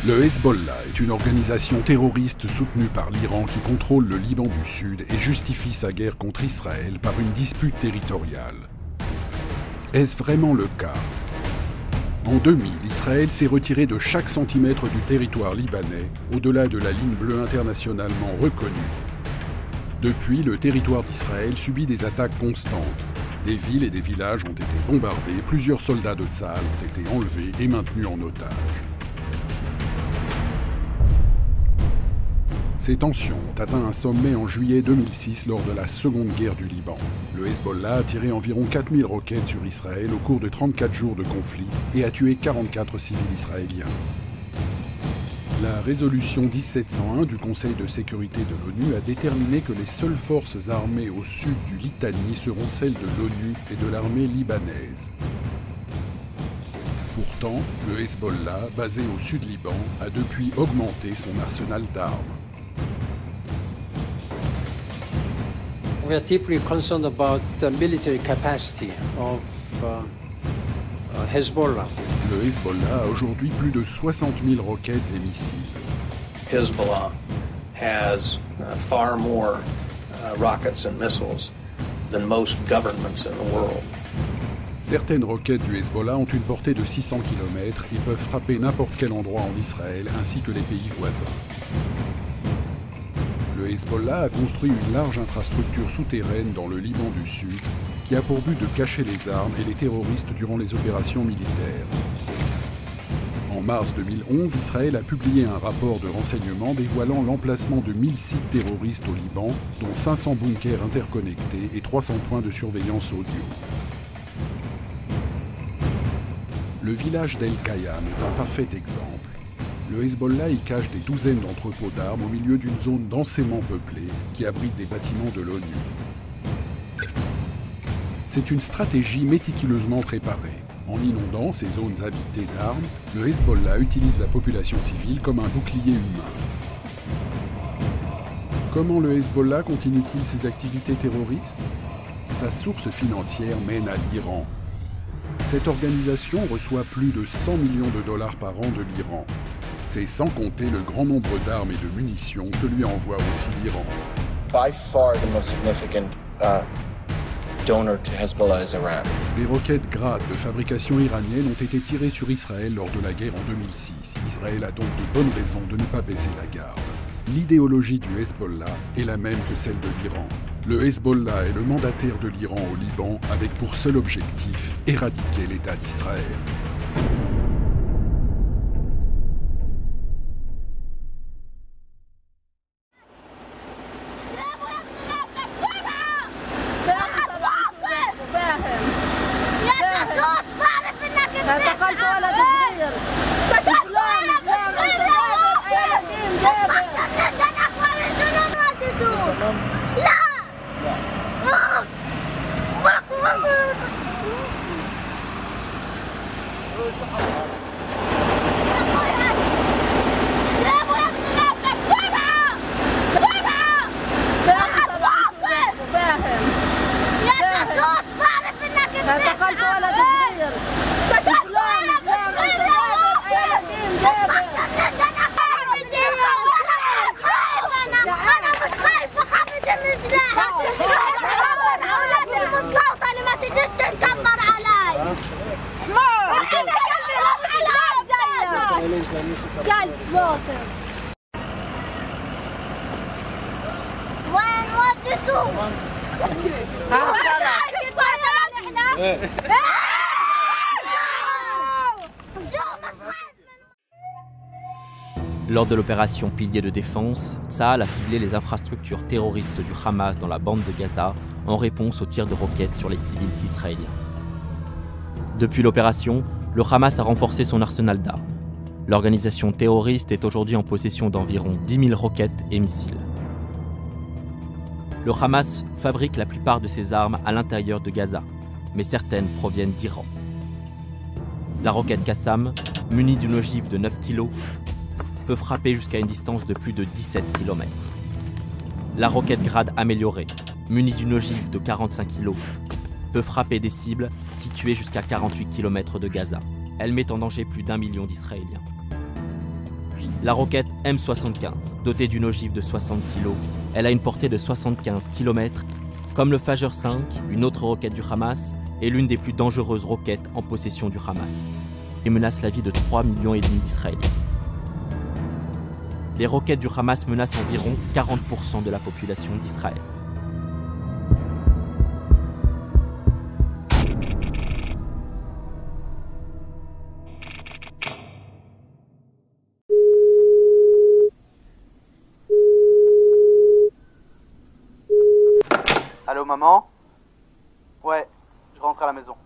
Le Hezbollah est une organisation terroriste soutenue par l'Iran qui contrôle le Liban du Sud et justifie sa guerre contre Israël par une dispute territoriale. Est-ce vraiment le cas? En 2000, Israël s'est retiré de chaque centimètre du territoire libanais, au-delà de la ligne bleue internationalement reconnue. Depuis, le territoire d'Israël subit des attaques constantes. Des villes et des villages ont été bombardés, plusieurs soldats de Tsahal ont été enlevés et maintenus en otage. Ces tensions ont atteint un sommet en juillet 2006 lors de la Seconde Guerre du Liban. Le Hezbollah a tiré environ 4000 roquettes sur Israël au cours de 34 jours de conflit et a tué 44 civils israéliens. La résolution 1701 du Conseil de sécurité de l'ONU a déterminé que les seules forces armées au sud du Litanie seront celles de l'ONU et de l'armée libanaise. Pourtant, le Hezbollah, basé au sud Liban, a depuis augmenté son arsenal d'armes. We are deeply concerned about the military capacity of Hezbollah. Le Hezbollah a aujourd'hui plus de 60 000 roquettes et missiles. Hezbollah has far more rockets and missiles than most governments in the world. Certaines roquettes du Hezbollah ont une portée de 600 km et peuvent frapper n'importe quel endroit en Israël ainsi que les pays voisins. Le Hezbollah a construit une large infrastructure souterraine dans le Liban du Sud qui a pour but de cacher les armes et les terroristes durant les opérations militaires. En mars 2011, Israël a publié un rapport de renseignement dévoilant l'emplacement de 1000 sites terroristes au Liban, dont 500 bunkers interconnectés et 300 points de surveillance audio. Le village d'El Kayam est un parfait exemple. Le Hezbollah y cache des douzaines d'entrepôts d'armes au milieu d'une zone densément peuplée qui abrite des bâtiments de l'ONU. C'est une stratégie méticuleusement préparée. En inondant ces zones habitées d'armes, le Hezbollah utilise la population civile comme un bouclier humain. Comment le Hezbollah continue-t-il ses activités terroristes? Sa source financière mène à l'Iran. Cette organisation reçoit plus de 100 millions de dollars par an de l'Iran. C'est sans compter le grand nombre d'armes et de munitions que lui envoie aussi l'Iran. By far the most significant donor to Hezbollah is Iran. Des roquettes Grad de fabrication iranienne ont été tirées sur Israël lors de la guerre en 2006. Israël a donc de bonnes raisons de ne pas baisser la garde. L'idéologie du Hezbollah est la même que celle de l'Iran. Le Hezbollah est le mandataire de l'Iran au Liban avec pour seul objectif éradiquer l'État d'Israël. Lors de l'opération Pilier de défense, Tsahal a ciblé les infrastructures terroristes du Hamas dans la bande de Gaza en réponse aux tirs de roquettes sur les civils israéliens. Depuis l'opération, le Hamas a renforcé son arsenal d'armes. L'organisation terroriste est aujourd'hui en possession d'environ 10 000 roquettes et missiles. Le Hamas fabrique la plupart de ses armes à l'intérieur de Gaza, mais certaines proviennent d'Iran. La roquette Qassam, munie d'une ogive de 9 kg, peut frapper jusqu'à une distance de plus de 17 km. La roquette Grad améliorée, munie d'une ogive de 45 kg, peut frapper des cibles situées jusqu'à 48 km de Gaza. Elle met en danger plus d'1 million d'Israéliens. La roquette M75, dotée d'une ogive de 60 kg, elle a une portée de 75 km. Comme le Fajr 5, une autre roquette du Hamas, est l'une des plus dangereuses roquettes en possession du Hamas et menace la vie de 3,5 millions d'Israéliens. Les roquettes du Hamas menacent environ 40% de la population d'Israël. Allô maman? Ouais, je rentre à la maison.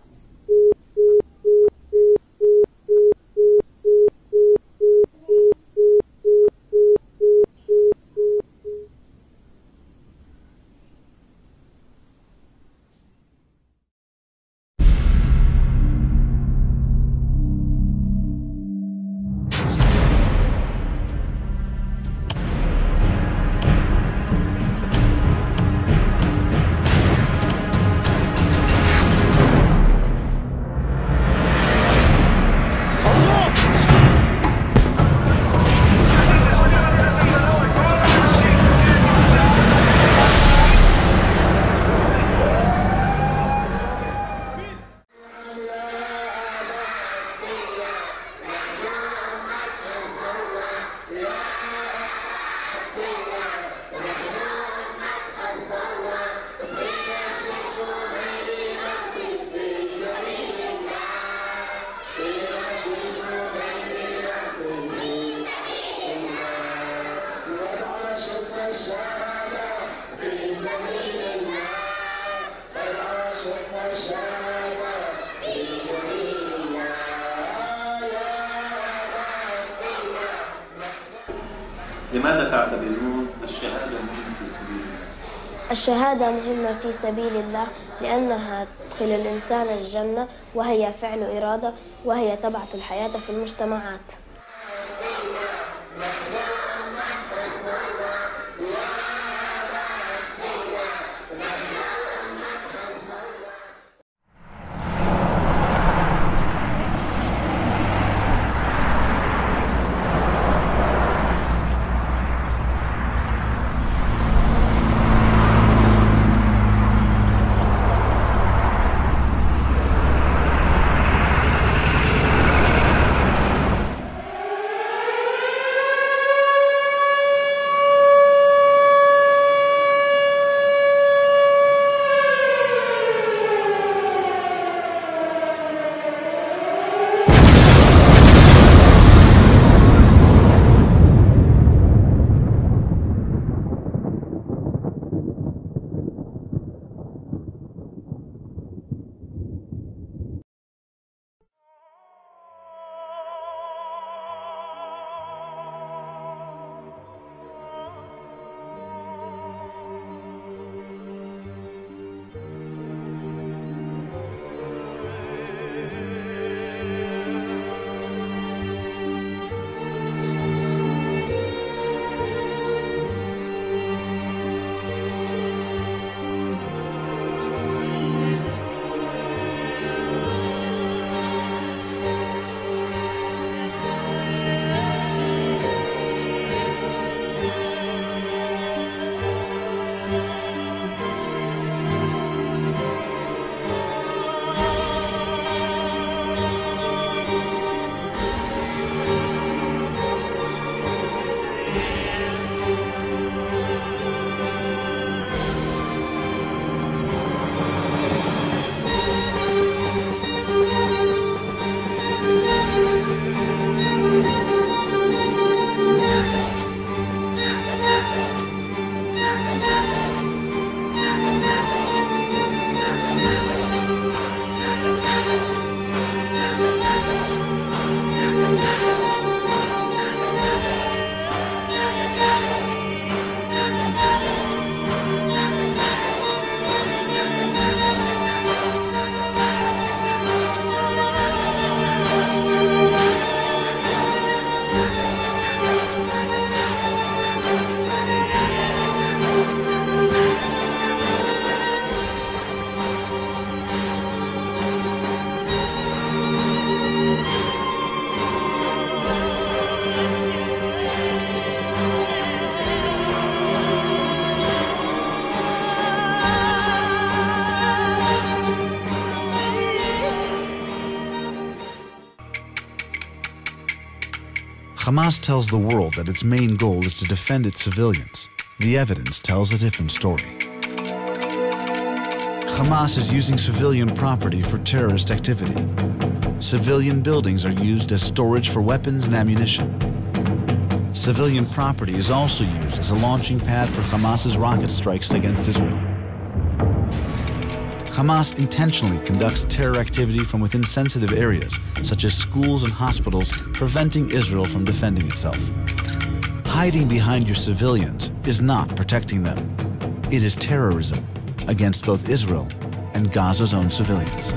لماذا تعتبرون الشهادة مهمة في سبيل الله؟ الشهادة مهمة في سبيل الله لأنها تدخل الإنسان الجنة، وهي فعل إرادة، وهي تبعث الحياة في المجتمعات. Hamas tells the world that its main goal is to defend its civilians. The evidence tells a different story. Hamas is using civilian property for terrorist activity. Civilian buildings are used as storage for weapons and ammunition. Civilian property is also used as a launching pad for Hamas's rocket strikes against Israel. Hamas intentionally conducts terror activity from within sensitive areas, such as schools and hospitals, preventing Israel from defending itself. Hiding behind your civilians is not protecting them. It is terrorism against both Israel and Gaza's own civilians.